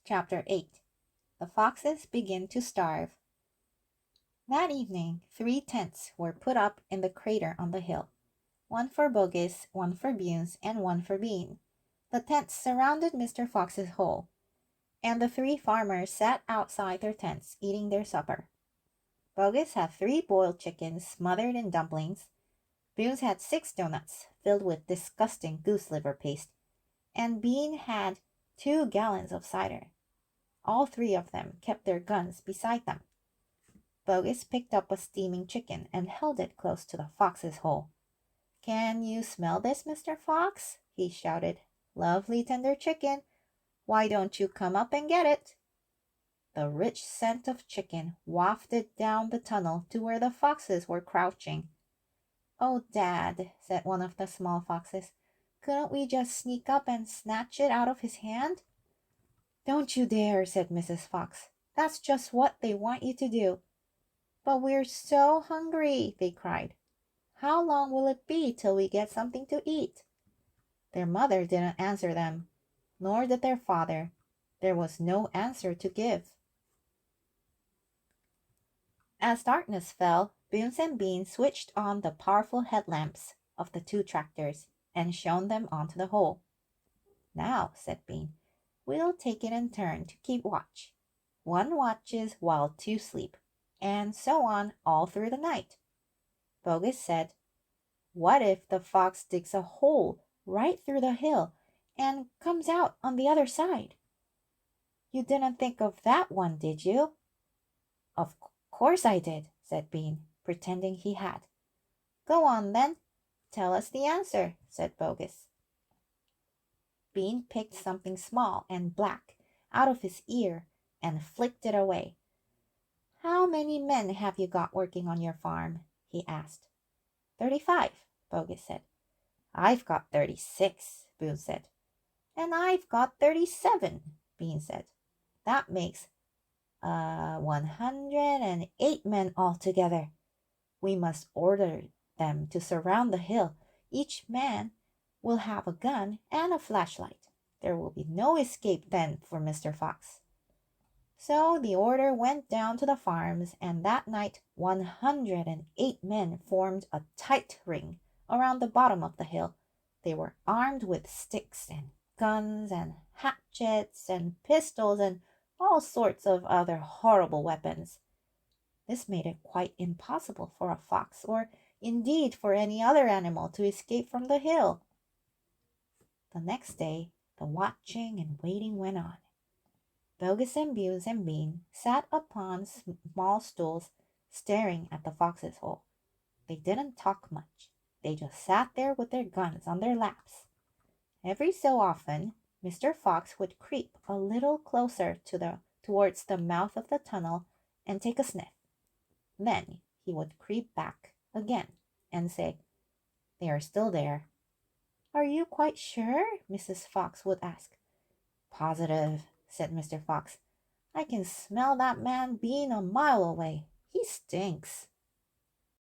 Chapter 8. The Foxes Begin to Starve. That evening, 3 tents were put up in the crater on the hill. One for Bogus, one for Bunes, and one for Bean. The tents surrounded Mr. Fox's hole, and the 3 farmers sat outside their tents eating their supper. Bogus had 3 boiled chickens smothered in dumplings. Bunes had 6 doughnuts filled with disgusting goose liver paste, and Bean had 2 gallons of cider. All 3 of them kept their guns beside them. Bogus picked up a steaming chicken and held it close to the fox's hole. "Can you smell this, Mr. Fox?" he shouted. "Lovely tender chicken. Why don't you come up and get it?" The rich scent of chicken wafted down the tunnel to where the foxes were crouching. "Oh, Dad," said one of the small foxes, "couldn't we just sneak up and snatch it out of his hand?" "Don't you dare," said Mrs. Fox. "That's just what they want you to do." "But we're so hungry," they cried. "How long will it be till we get something to eat?" Their mother didn't answer them, nor did their father. There was no answer to give. As darkness fell, Bunes and Bean switched on the powerful headlamps of the 2 tractors and shone them onto the hole. "Now," said Bean, "we'll take it in turn to keep watch. 1 watches while 2 sleep, and so on all through the night." Bogus said, "What if the fox digs a hole right through the hill and comes out on the other side?" "You didn't think of that one, did you?" "Of course I did," said Bean, pretending he had. "Go on, then. Tell us the answer," said Bogus. Bean picked something small and black out of his ear and flicked it away. "How many men have you got working on your farm?" he asked. 35, Bogus said. "I've got 36, Boone said. "And I've got 37, Bean said. "That makes 108 men altogether. We must order them to surround the hill. Each man will have a gun and a flashlight. There will be no escape then for Mr. Fox." So the order went down to the farms, and that night 108 men formed a tight ring around the bottom of the hill. They were armed with sticks and guns and hatchets and pistols and all sorts of other horrible weapons. This made it quite impossible for a fox, or indeed for any other animal, to escape from the hill. The next day the watching and waiting went on. Bogus and Bunes and Bean sat upon small stools staring at the fox's hole. They didn't talk much. They just sat there with their guns on their laps. Every so often Mr. Fox would creep a little closer towards the mouth of the tunnel and take a sniff. Then he would creep back again and say, "They are still there." "Are you quite sure?" Mrs. Fox would ask. "Positive," said Mr. Fox. "I can smell that man Bean a mile away. He stinks."